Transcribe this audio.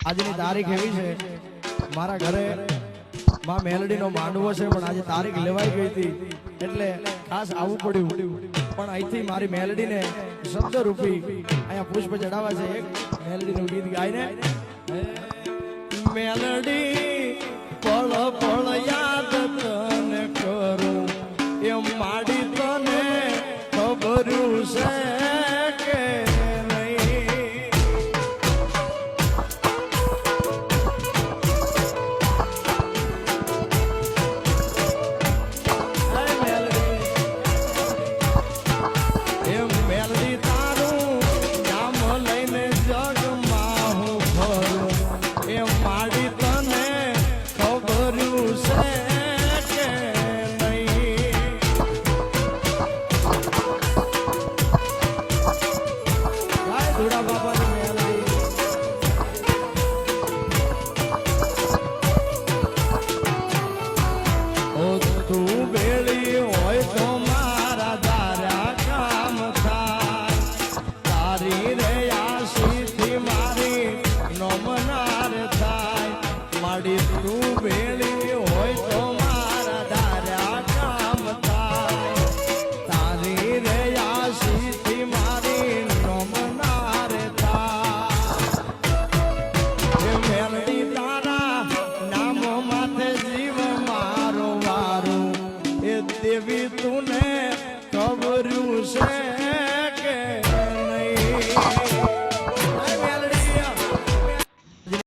આજની તારીખ એવી છે મારા ઘરે માં મેલડીનો માંડવો છે પણ આજે તારીખ લેવાઈ ગઈ હતી એટલે ખાસ આવવું પડ્યું પણ અહીંથી મારી મેલડીને શબ્દ રૂપી અહીંયા પુષ્પ ચડાવવા છે એક મેલડીનું ગીત ગાઈને મેલડી પળ પળ યાદ તને કરું એમ માડી તને ખબર છે કે દેવી તુને ખબર છે કે નહીં